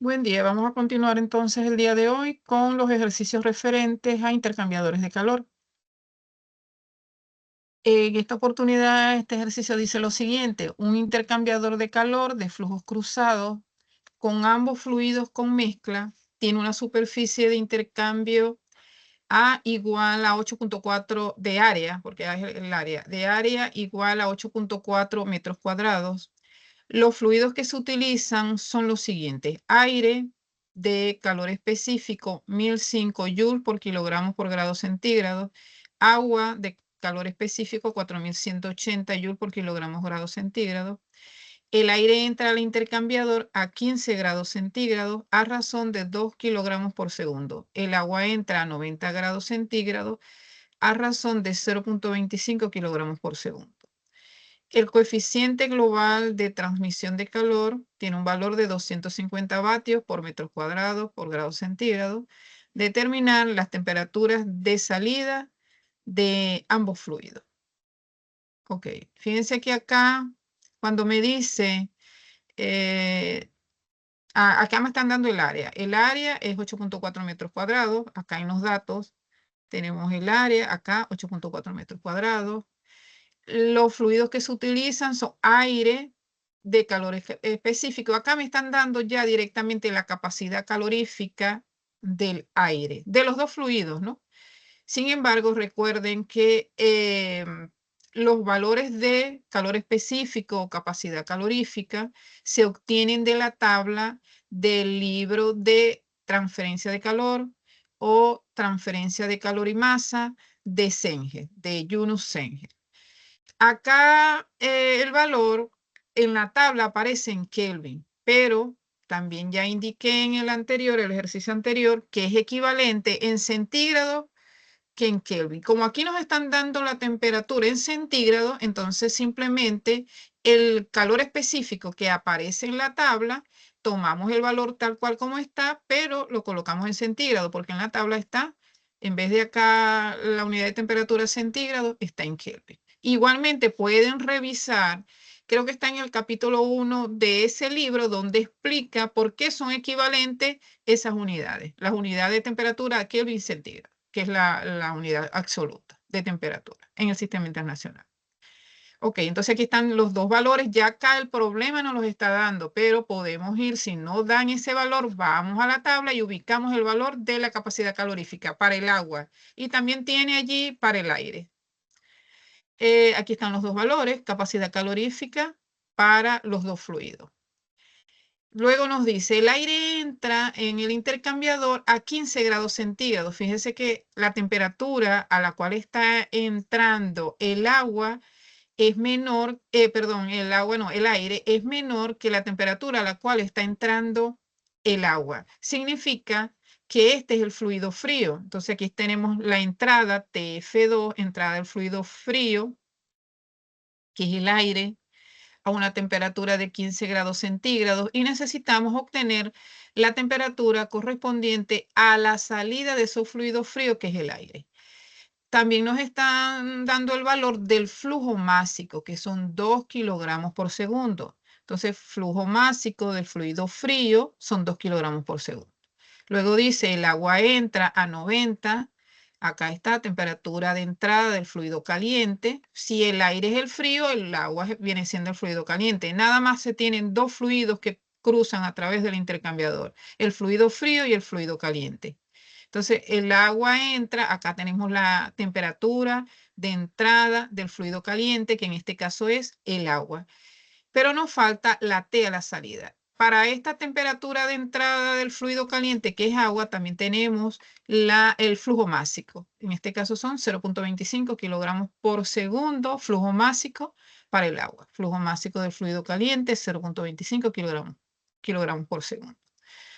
Buen día, vamos a continuar entonces el día de hoy con los ejercicios referentes a intercambiadores de calor. En esta oportunidad, este ejercicio dice lo siguiente: un intercambiador de calor de flujos cruzados con ambos fluidos con mezcla tiene una superficie de intercambio A igual a 8.4 de área, porque A es el área, de área igual a 8.4 metros cuadrados. Los fluidos que se utilizan son los siguientes: aire de calor específico, 1005 joules por kilogramos por grado centígrado; agua de calor específico, 4180 joules por kilogramos grado centígrado. El aire entra al intercambiador a 15 grados centígrados a razón de 2 kilogramos por segundo. El agua entra a 90 grados centígrados a razón de 0.25 kilogramos por segundo. El coeficiente global de transmisión de calor tiene un valor de 250 vatios por metro cuadrado por grado centígrado. Determinar las temperaturas de salida de ambos fluidos. Ok, fíjense que acá, cuando me dice, acá me están dando el área. El área es 8.4 metros cuadrados. Acá en los datos tenemos el área, acá 8.4 metros cuadrados. Los fluidos que se utilizan son aire de calor específico. Acá me están dando ya directamente la capacidad calorífica del aire, de los dos fluidos, ¿no? Sin embargo, recuerden que los valores de calor específico o capacidad calorífica se obtienen de la tabla del libro de transferencia de calor o transferencia de calor y masa de Zenger, de Yunus Zenger. Acá el valor en la tabla aparece en Kelvin, pero también ya indiqué en el anterior, el ejercicio anterior, que es equivalente en centígrados que en Kelvin. Como aquí nos están dando la temperatura en centígrados, entonces simplemente el calor específico que aparece en la tabla, tomamos el valor tal cual como está, pero lo colocamos en centígrados, porque en la tabla está, en vez de acá la unidad de temperatura centígrados, está en Kelvin. Igualmente pueden revisar, creo que está en el capítulo 1 de ese libro, donde explica por qué son equivalentes esas unidades, las unidades de temperatura a Kelvin centígrados, que es la unidad absoluta de temperatura en el sistema internacional. Ok, entonces aquí están los dos valores. Ya acá el problema nos los está dando, pero podemos ir, si no dan ese valor, vamos a la tabla y ubicamos el valor de la capacidad calorífica para el agua. Y también tiene allí para el aire. Aquí están los dos valores, capacidad calorífica para los dos fluidos. Luego nos dice, el aire entra en el intercambiador a 15 grados centígrados. Fíjense que la temperatura a la cual está entrando el agua es menor, perdón, el agua no, el aire es menor que la temperatura a la cual está entrando el agua. Significa que este es el fluido frío. Entonces aquí tenemos la entrada TF2, entrada del fluido frío, que es el aire, a una temperatura de 15 grados centígrados, y necesitamos obtener la temperatura correspondiente a la salida de su fluido frío, que es el aire. También nos están dando el valor del flujo másico, que son 2 kilogramos por segundo. Entonces, flujo másico del fluido frío son 2 kilogramos por segundo. Luego dice, el agua entra a 90. Acá está, temperatura de entrada del fluido caliente. Si el aire es el frío, el agua viene siendo el fluido caliente. Nada más se tienen dos fluidos que cruzan a través del intercambiador, el fluido frío y el fluido caliente. Entonces, el agua entra, acá tenemos la temperatura de entrada del fluido caliente, que en este caso es el agua. Pero nos falta la T a la salida. Para esta temperatura de entrada del fluido caliente, que es agua, también tenemos el flujo másico. En este caso son 0.25 kilogramos por segundo, flujo másico para el agua. Flujo másico del fluido caliente, 0.25 kilogramos por segundo.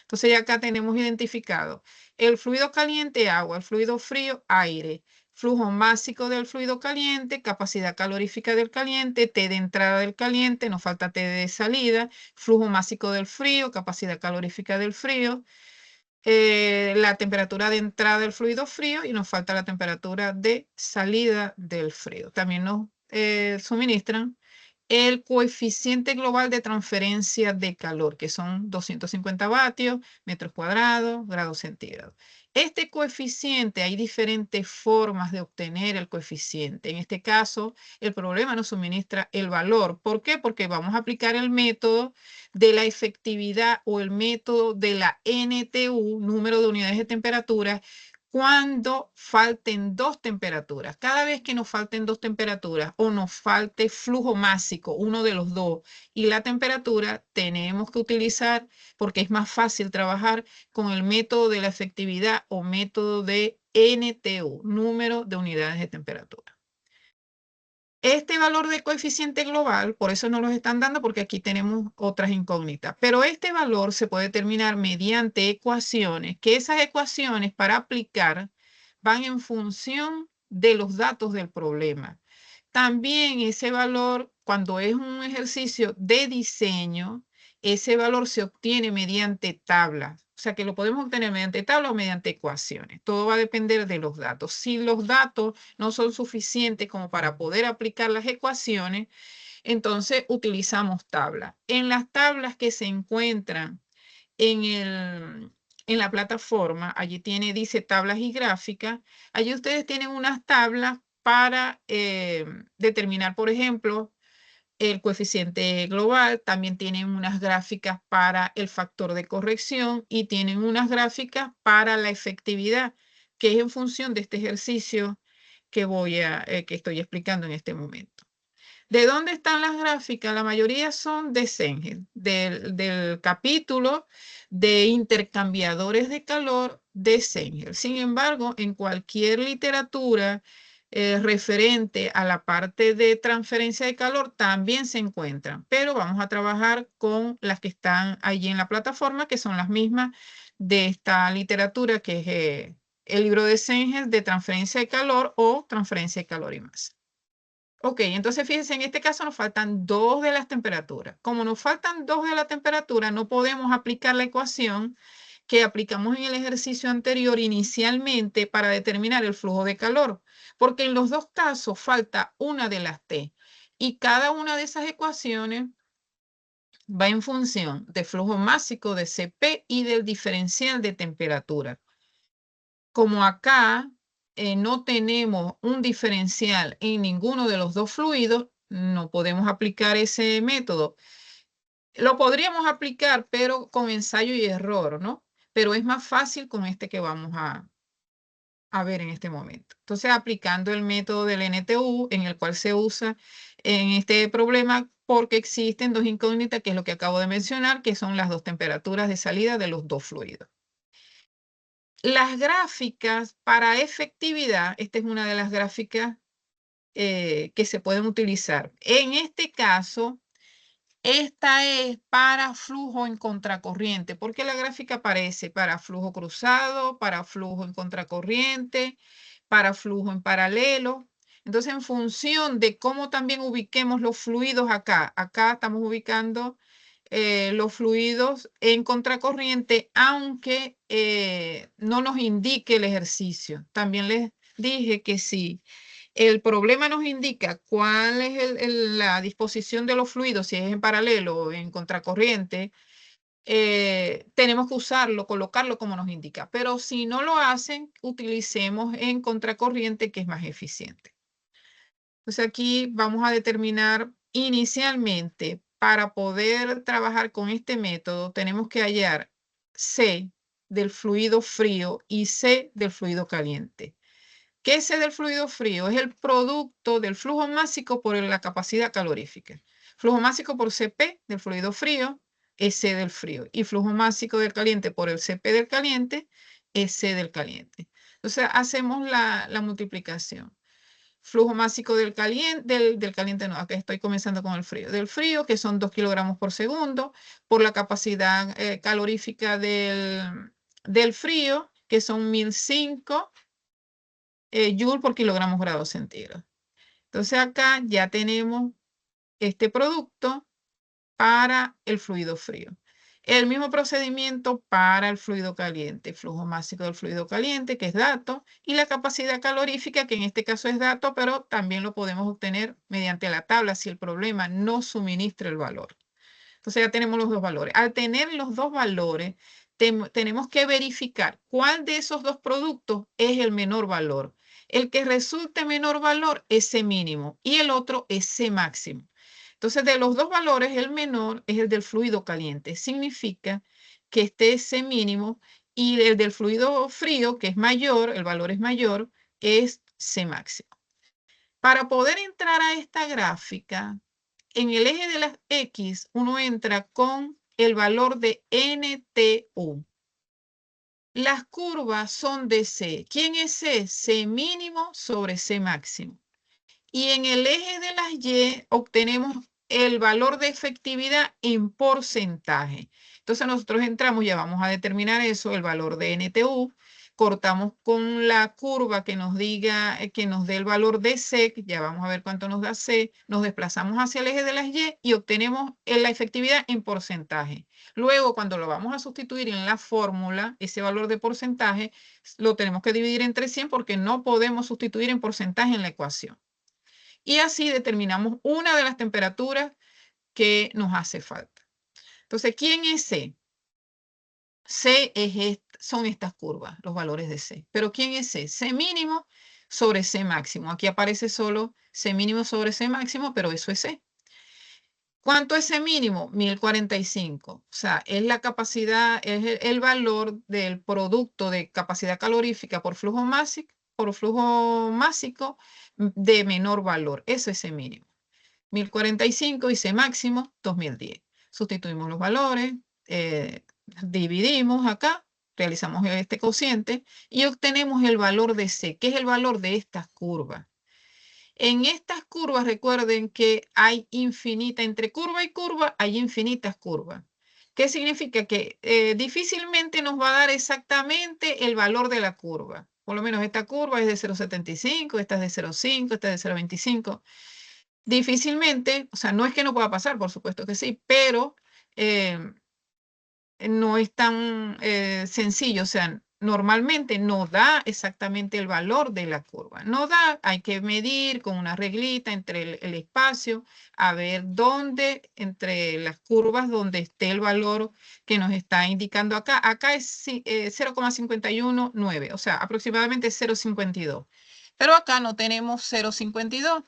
Entonces ya acá tenemos identificado el fluido caliente, agua; el fluido frío, aire; flujo másico del fluido caliente, capacidad calorífica del caliente, T de entrada del caliente, nos falta T de salida; flujo másico del frío, capacidad calorífica del frío, la temperatura de entrada del fluido frío, y nos falta la temperatura de salida del frío. También nos suministran el coeficiente global de transferencia de calor, que son 250 vatios, metros cuadrados, grados centígrados. Este coeficiente, hay diferentes formas de obtener el coeficiente. En este caso, el problema nos suministra el valor. ¿Por qué? Porque vamos a aplicar el método de la efectividad o el método de la NTU, número de unidades de temperatura, cuando falten dos temperaturas. Cada vez que nos falten dos temperaturas o nos falte flujo másico, uno de los dos, y la temperatura, tenemos que utilizar, porque es más fácil trabajar con el método de la efectividad o método de NTU, número de unidades de temperatura. Este valor de coeficiente global, por eso no los están dando, porque aquí tenemos otras incógnitas, pero este valor se puede determinar mediante ecuaciones, que esas ecuaciones para aplicar van en función de los datos del problema. También ese valor, cuando es un ejercicio de diseño, ese valor se obtiene mediante tablas. O sea que lo podemos obtener mediante tablas o mediante ecuaciones. Todo va a depender de los datos. Si los datos no son suficientes como para poder aplicar las ecuaciones, entonces utilizamos tablas. En las tablas que se encuentran en la plataforma, allí dice tablas y gráficas, allí ustedes tienen unas tablas para determinar, por ejemplo, el coeficiente global, también tienen unas gráficas para el factor de corrección y tienen unas gráficas para la efectividad, que es en función de este ejercicio que estoy explicando en este momento. ¿De dónde están las gráficas? La mayoría son de Cengel, del capítulo de intercambiadores de calor de Cengel. Sin embargo, en cualquier literatura referente a la parte de transferencia de calor también se encuentran, pero vamos a trabajar con las que están allí en la plataforma, que son las mismas de esta literatura, que es el libro de Cengel de transferencia de calor o transferencia de calor y masa. Ok, entonces fíjense, en este caso nos faltan dos de las temperaturas. Como nos faltan dos de la temperatura, no podemos aplicar la ecuación que aplicamos en el ejercicio anterior inicialmente para determinar el flujo de calor, porque en los dos casos falta una de las T y cada una de esas ecuaciones va en función del flujo másico de Cp y del diferencial de temperatura. Como acá no tenemos un diferencial en ninguno de los dos fluidos, no podemos aplicar ese método. Lo podríamos aplicar, pero con ensayo y error, ¿no? Pero es más fácil con este que vamos a ver en este momento. Entonces, aplicando el método del NTU, en el cual se usa en este problema, porque existen dos incógnitas, que es lo que acabo de mencionar, que son las dos temperaturas de salida de los dos fluidos. Las gráficas para efectividad, esta es una de las gráficas que se pueden utilizar. En este caso, esta es para flujo en contracorriente, porque la gráfica aparece para flujo cruzado, para flujo en contracorriente, para flujo en paralelo. Entonces, en función de cómo también ubiquemos los fluidos acá estamos ubicando los fluidos en contracorriente, aunque no nos indique el ejercicio. También les dije que si el problema nos indica cuál es la disposición de los fluidos, si es en paralelo o en contracorriente, tenemos que usarlo, colocarlo como nos indica. Pero si no lo hacen, utilicemos en contracorriente, que es más eficiente. Entonces aquí vamos a determinar inicialmente, para poder trabajar con este método, tenemos que hallar C del fluido frío y C del fluido caliente. ¿Qué es C del fluido frío? Es el producto del flujo másico por la capacidad calorífica. Flujo másico por Cp del fluido frío es C del frío. Y flujo másico del caliente por el Cp del caliente es C del caliente. Entonces hacemos la multiplicación. Flujo másico del caliente no, acá estoy comenzando con el frío. Del frío, que son 2 kilogramos por segundo, por la capacidad calorífica del frío, que son 1005 Joule por kilogramos grados centígrados. Entonces acá ya tenemos este producto para el fluido frío. El mismo procedimiento para el fluido caliente, flujo másico del fluido caliente, que es dato, y la capacidad calorífica, que en este caso es dato, pero también lo podemos obtener mediante la tabla si el problema no suministra el valor. Entonces ya tenemos los dos valores. Al tener los dos valores, tenemos que verificar cuál de esos dos productos es el menor valor. El que resulte menor valor es C mínimo y el otro es C máximo. Entonces, de los dos valores, el menor es el del fluido caliente. Significa que este C mínimo y el del fluido frío, que es mayor, el valor es mayor, es C máximo. Para poder entrar a esta gráfica, en el eje de las X, uno entra con el valor de NTU. Las curvas son de C. ¿Quién es C? C mínimo sobre C máximo. Y en el eje de las Y obtenemos el valor de efectividad en porcentaje. Entonces nosotros entramos, ya vamos a determinar eso, el valor de NTU, cortamos con la curva que nos diga, que nos dé el valor de C, ya vamos a ver cuánto nos da C, nos desplazamos hacia el eje de las Y obtenemos la efectividad en porcentaje. Luego, cuando lo vamos a sustituir en la fórmula, ese valor de porcentaje lo tenemos que dividir entre 100 porque no podemos sustituir en porcentaje en la ecuación. Y así determinamos una de las temperaturas que nos hace falta. Entonces, ¿quién es C? C son estas curvas, los valores de C. Pero ¿quién es C? C mínimo sobre C máximo. Aquí aparece solo C mínimo sobre C máximo, pero eso es C. ¿Cuánto es C mínimo? 1045. O sea, es la capacidad, es el valor del producto de capacidad calorífica por flujo másico de menor valor. Eso es C mínimo. 1045 y C máximo 2010. Sustituimos los valores, dividimos acá, realizamos este cociente y obtenemos el valor de C, que es el valor de estas curvas. En estas curvas recuerden que hay infinita, entre curva y curva hay infinitas curvas. ¿Qué significa? Que difícilmente nos va a dar exactamente el valor de la curva. Por lo menos esta curva es de 0,75, esta es de 0,5, esta es de 0,25. Difícilmente, o sea, no es que no pueda pasar, por supuesto que sí, pero no es tan sencillo, o sea, normalmente no da exactamente el valor de la curva. No da, hay que medir con una reglita entre el espacio, a ver dónde, entre las curvas, donde esté el valor que nos está indicando acá. Acá es 0,519, o sea, aproximadamente 0,52. Pero acá no tenemos 0,52.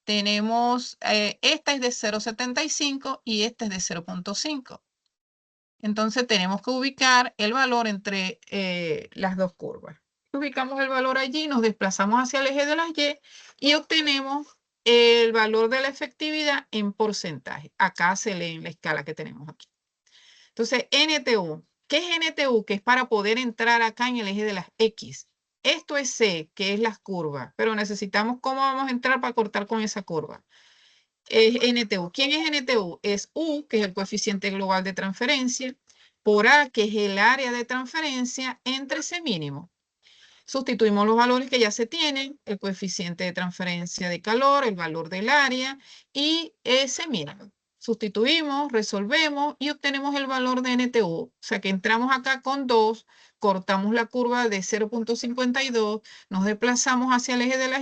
Tenemos, esta es de 0,75 y esta es de 0,5. Entonces tenemos que ubicar el valor entre las dos curvas. Ubicamos el valor allí, nos desplazamos hacia el eje de las Y obtenemos el valor de la efectividad en porcentaje. Acá se lee en la escala que tenemos aquí. Entonces, NTU. ¿Qué es NTU? Que es para poder entrar acá en el eje de las X. Esto es C, que es las curvas, pero necesitamos cómo vamos a entrar para cortar con esa curva. Es NTU. ¿Quién es NTU? Es U, que es el coeficiente global de transferencia, por A, que es el área de transferencia, entre C mínimo. Sustituimos los valores que ya se tienen, el coeficiente de transferencia de calor, el valor del área y C mínimo. Sustituimos, resolvemos y obtenemos el valor de NTU. O sea que entramos acá con 2, cortamos la curva de 0,52, nos desplazamos hacia el eje de las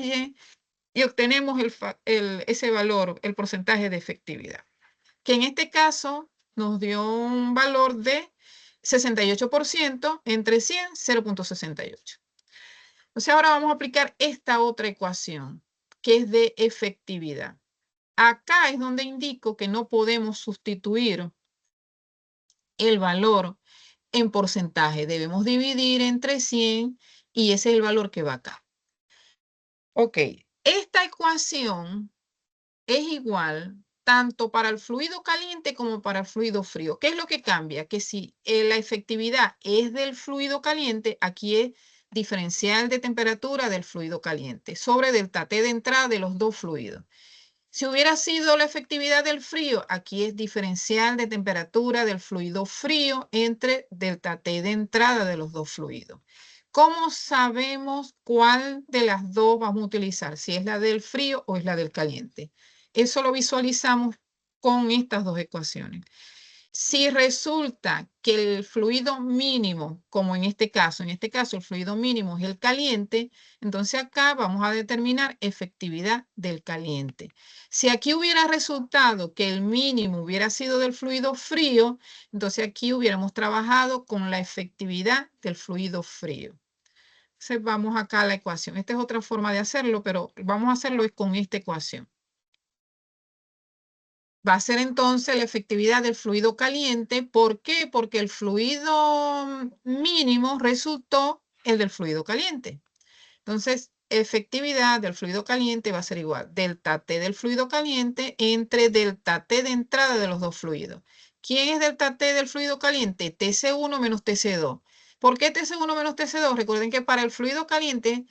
y obtenemos ese valor, el porcentaje de efectividad, que en este caso nos dio un valor de 68% entre 100, 0,68. O sea, ahora vamos a aplicar esta otra ecuación, que es de efectividad. Acá es donde indico que no podemos sustituir el valor en porcentaje. Debemos dividir entre 100 y ese es el valor que va acá. Ok, esta ecuación es igual tanto para el fluido caliente como para el fluido frío. ¿Qué es lo que cambia? Que si la efectividad es del fluido caliente, aquí es diferencial de temperatura del fluido caliente sobre delta T de entrada de los dos fluidos. Si hubiera sido la efectividad del frío, aquí es diferencial de temperatura del fluido frío entre delta T de entrada de los dos fluidos. ¿Cómo sabemos cuál de las dos vamos a utilizar? Si es la del frío o es la del caliente. Eso lo visualizamos con estas dos ecuaciones. Si resulta que el fluido mínimo, como en este caso el fluido mínimo es el caliente, entonces acá vamos a determinar efectividad del caliente. Si aquí hubiera resultado que el mínimo hubiera sido del fluido frío, entonces aquí hubiéramos trabajado con la efectividad del fluido frío. Entonces vamos acá a la ecuación. Esta es otra forma de hacerlo, pero vamos a hacerlo con esta ecuación. Va a ser entonces la efectividad del fluido caliente. ¿Por qué? Porque el fluido mínimo resultó el del fluido caliente. Entonces, efectividad del fluido caliente va a ser igual delta T del fluido caliente entre delta T de entrada de los dos fluidos. ¿Quién es delta T del fluido caliente? TC1 menos TC2. ¿Por qué TC1 menos TC2? Recuerden que para el fluido caliente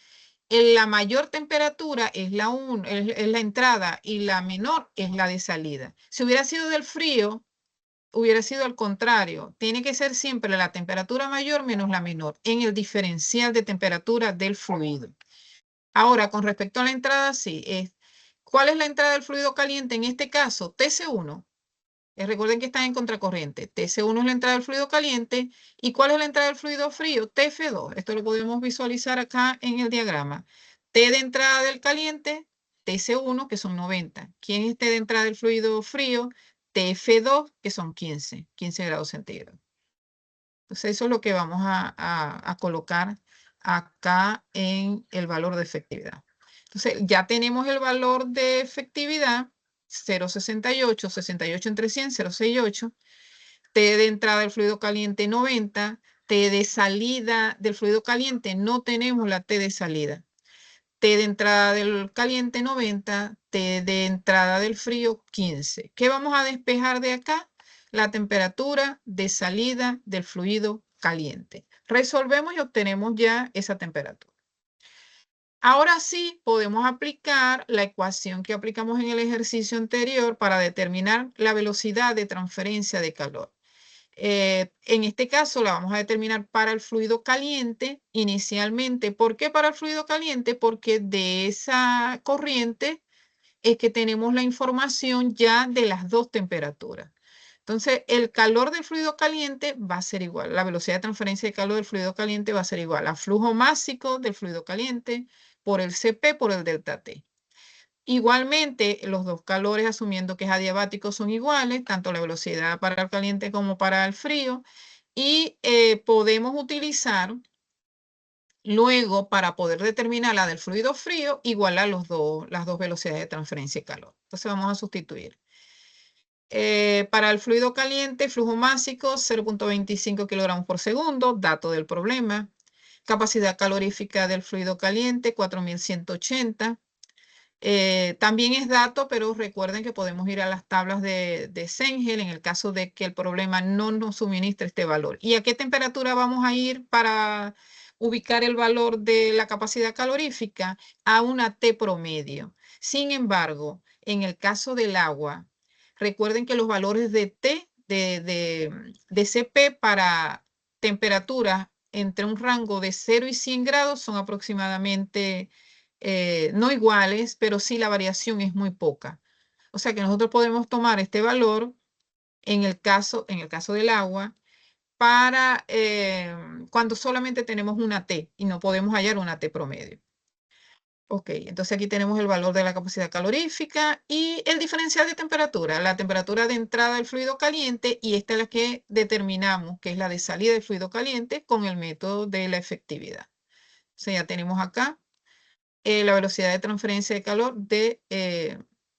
la mayor temperatura es es la entrada y la menor es la de salida. Si hubiera sido del frío, hubiera sido al contrario. Tiene que ser siempre la temperatura mayor menos la menor en el diferencial de temperatura del fluido. Ahora, con respecto a la entrada, sí. ¿Cuál es la entrada del fluido caliente en este caso? TC1. Recuerden que están en contracorriente. TC1 es la entrada del fluido caliente. ¿Y cuál es la entrada del fluido frío? TF2. Esto lo podemos visualizar acá en el diagrama. T de entrada del caliente, TC1, que son 90. ¿Quién es T de entrada del fluido frío? TF2, que son 15 grados centígrados. Entonces eso es lo que vamos a colocar acá en el valor de efectividad. Entonces ya tenemos el valor de efectividad, 0,68, 68 entre 100, 0,68. T de entrada del fluido caliente 90, T de salida del fluido caliente, no tenemos la T de salida. T de entrada del caliente 90, T de entrada del frío 15. ¿Qué vamos a despejar de acá? La temperatura de salida del fluido caliente. Resolvemos y obtenemos ya esa temperatura. Ahora sí podemos aplicar la ecuación que aplicamos en el ejercicio anterior para determinar la velocidad de transferencia de calor. En este caso la vamos a determinar para el fluido caliente inicialmente. ¿Por qué para el fluido caliente? Porque de esa corriente es que tenemos la información ya de las dos temperaturas. Entonces, el calor del fluido caliente va a ser igual. La velocidad de transferencia de calor del fluido caliente va a ser igual al flujo másico del fluido caliente por el Cp por el delta T. Igualmente, los dos calores, asumiendo que es adiabático, son iguales, tanto la velocidad para el caliente como para el frío. Y podemos utilizar luego, para poder determinar la del fluido frío, igualar las dos velocidades de transferencia de calor. Entonces vamos a sustituir. Para el fluido caliente, flujo másico 0,25 kilogramos por segundo, dato del problema. Capacidad calorífica del fluido caliente, 4180. También es dato, pero recuerden que podemos ir a las tablas de Cengel en el caso de que el problema no nos suministre este valor. ¿Y a qué temperatura vamos a ir para ubicar el valor de la capacidad calorífica? A una T promedio. Sin embargo, en el caso del agua, recuerden que los valores de T, de Cp para temperaturas entre un rango de 0 y 100 grados son aproximadamente no iguales, pero sí la variación es muy poca. O sea que nosotros podemos tomar este valor en el caso del agua para cuando solamente tenemos una T y no podemos hallar una T promedio. Ok, entonces aquí tenemos el valor de la capacidad calorífica y el diferencial de temperatura, la temperatura de entrada del fluido caliente, y esta es la que determinamos, que es la de salida del fluido caliente con el método de la efectividad. O sea, ya tenemos acá la velocidad de transferencia de calor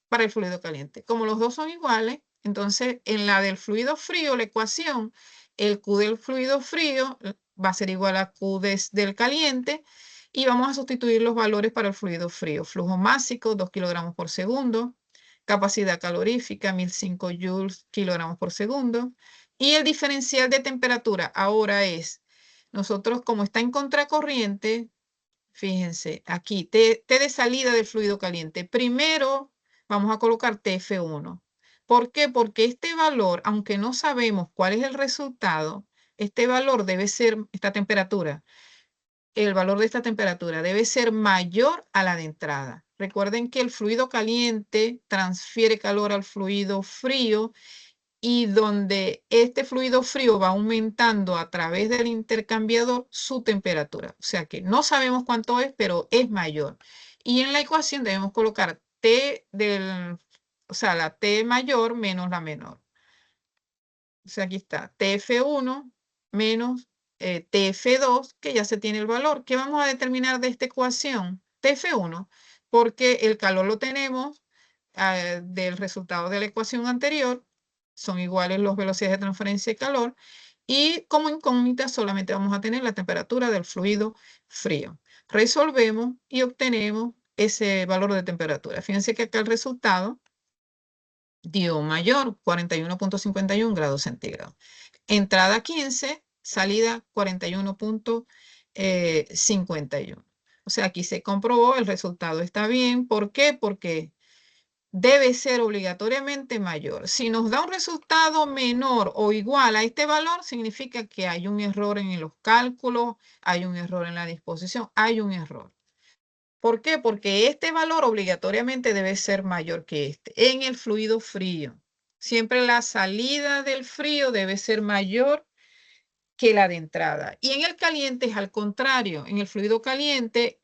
para el fluido caliente. Como los dos son iguales, entonces en la del fluido frío, la ecuación, el Q del fluido frío va a ser igual a Q del caliente, y vamos a sustituir los valores para el fluido frío. Flujo másico, 2 kilogramos por segundo. Capacidad calorífica, 1005 joules kilogramos por segundo. Y el diferencial de temperatura ahora es, nosotros como está en contracorriente, fíjense, aquí, T de salida del fluido caliente. Primero vamos a colocar TF1. ¿Por qué? Porque este valor, aunque no sabemos cuál es el resultado, este valor debe ser, esta temperatura, el valor de esta temperatura debe ser mayor a la de entrada. Recuerden que el fluido caliente transfiere calor al fluido frío y donde este fluido frío va aumentando a través del intercambiador su temperatura. O sea que no sabemos cuánto es, pero es mayor. Y en la ecuación debemos colocar o sea, la T mayor menos la menor. O sea, aquí está TF1 menos TF2, que ya se tiene el valor. ¿Qué vamos a determinar de esta ecuación? TF1, porque el calor lo tenemos del resultado de la ecuación anterior, son iguales las velocidades de transferencia de calor, y como incógnita solamente vamos a tener la temperatura del fluido frío. Resolvemos y obtenemos ese valor de temperatura. Fíjense que acá el resultado dio mayor, 41,51 grados centígrados. Entrada 15, salida 41,51. O sea, aquí se comprobó, el resultado está bien. ¿Por qué? Porque debe ser obligatoriamente mayor. Si nos da un resultado menor o igual a este valor, significa que hay un error en los cálculos, hay un error en la disposición, hay un error. ¿Por qué? Porque este valor obligatoriamente debe ser mayor que este en el fluido frío. Siempre la salida del frío debe ser mayor que la de entrada. Y en el caliente es al contrario. En el fluido caliente,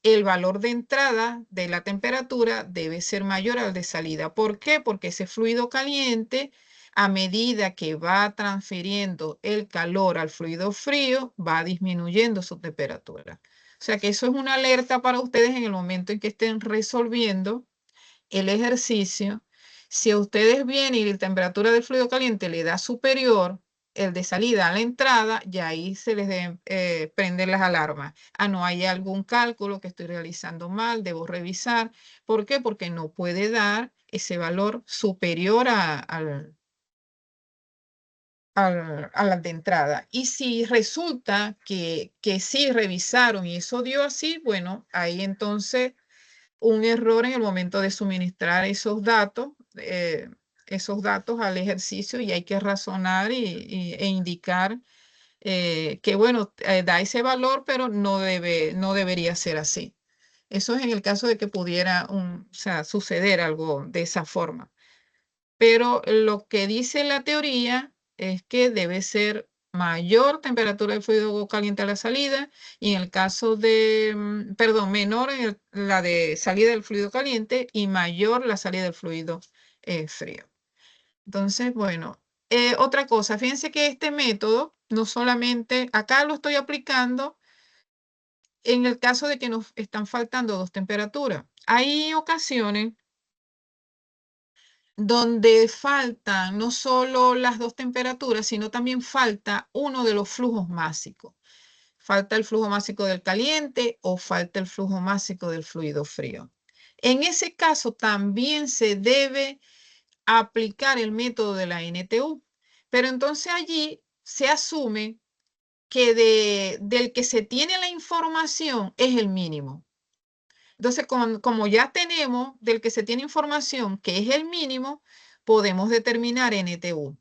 el valor de entrada de la temperatura debe ser mayor al de salida. ¿Por qué? Porque ese fluido caliente, a medida que va transfiriendo el calor al fluido frío, va disminuyendo su temperatura. O sea que eso es una alerta para ustedes en el momento en que estén resolviendo el ejercicio. Si a ustedes vienen y la temperatura del fluido caliente le da superior el de salida a la entrada, ya ahí se les deben prender las alarmas. Ah, no hay algún cálculo que estoy realizando mal, debo revisar. ¿Por qué? Porque no puede dar ese valor superior a la de entrada. Y si resulta que sí revisaron y eso dio así, bueno, ahí entonces un error en el momento de suministrar esos datos al ejercicio, y hay que razonar e indicar que, bueno, da ese valor, pero no debería ser así. Eso es en el caso de que pudiera o sea, suceder algo de esa forma. Pero lo que dice la teoría es que debe ser mayor temperatura del fluido caliente a la salida, y en el caso perdón, menor en la de salida del fluido caliente y mayor la salida del fluido frío. Entonces, bueno, otra cosa, fíjense que este método no solamente, acá lo estoy aplicando en el caso de que nos están faltando dos temperaturas. Hay ocasiones donde faltan no solo las dos temperaturas, sino también falta uno de los flujos másicos. Falta el flujo másico del caliente o falta el flujo másico del fluido frío. En ese caso también se debe aplicar el método de la NTU, pero entonces allí se asume que del que se tiene la información es el mínimo. Entonces, como ya tenemos del que se tiene información que es el mínimo, podemos determinar NTU.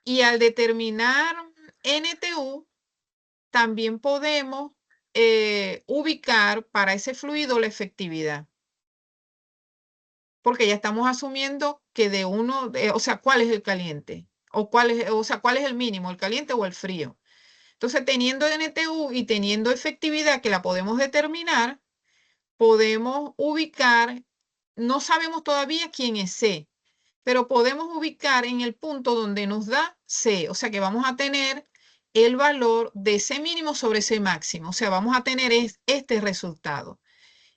Y al determinar NTU, también podemos ubicar para ese fluido la efectividad. Porque ya estamos asumiendo que o sea, ¿cuál es el caliente? O sea, ¿cuál es el mínimo, el caliente o el frío? Entonces, teniendo NTU y teniendo efectividad que la podemos determinar, podemos ubicar, no sabemos todavía quién es C, pero podemos ubicar en el punto donde nos da C, o sea que vamos a tener el valor de C mínimo sobre C máximo, o sea, vamos a tener este resultado.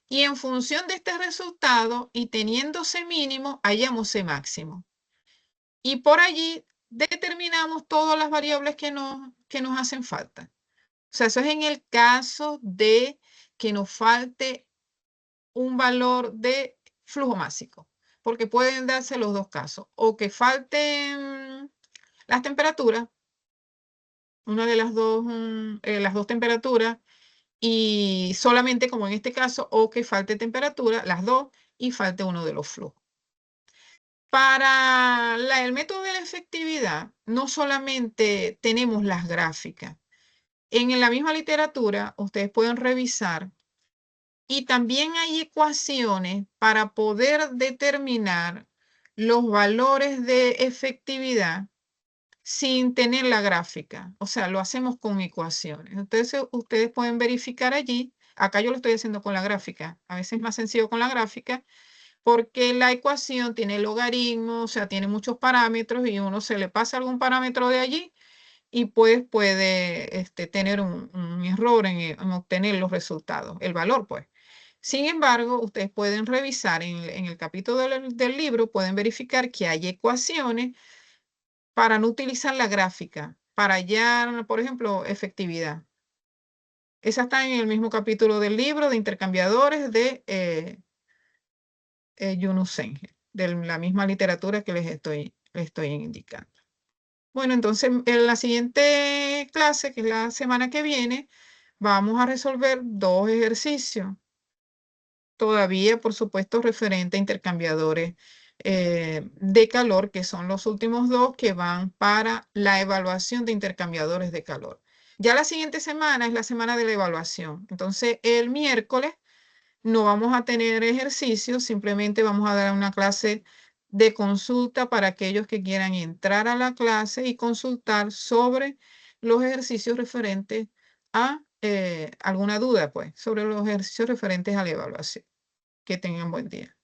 Y en función de este resultado y teniendo C mínimo, hallamos C máximo. Y por allí determinamos todas las variables que nos hacen falta. O sea, eso es en el caso de que nos falte un valor de flujo másico, porque pueden darse los dos casos, o que falten las temperaturas, una de las dos temperaturas, y solamente como en este caso, o que falte temperatura, las dos, y falte uno de los flujos. Para el método de la efectividad, no solamente tenemos las gráficas. En la misma literatura, ustedes pueden revisar. Y también hay ecuaciones para poder determinar los valores de efectividad sin tener la gráfica. O sea, lo hacemos con ecuaciones. Entonces, ustedes pueden verificar allí. Acá yo lo estoy haciendo con la gráfica. A veces es más sencillo con la gráfica porque la ecuación tiene logaritmos, o sea, tiene muchos parámetros y uno se le pasa algún parámetro de allí y pues puede tener un error en obtener los resultados, el valor, pues. Sin embargo, ustedes pueden revisar en el capítulo del libro, pueden verificar que hay ecuaciones para no utilizar la gráfica, para hallar, por ejemplo, efectividad. Esa está en el mismo capítulo del libro de intercambiadores de Yunus Semge, de la misma literatura que les estoy indicando. Bueno, entonces en la siguiente clase, que es la semana que viene, vamos a resolver dos ejercicios. Todavía, por supuesto, referente a intercambiadores de calor, que son los últimos dos que van para la evaluación de intercambiadores de calor. Ya la siguiente semana es la semana de la evaluación. Entonces, el miércoles no vamos a tener ejercicios, simplemente vamos a dar una clase de consulta para aquellos que quieran entrar a la clase y consultar sobre los ejercicios referentes a alguna duda, pues, sobre los ejercicios referentes a la evaluación. Que tengan buen día.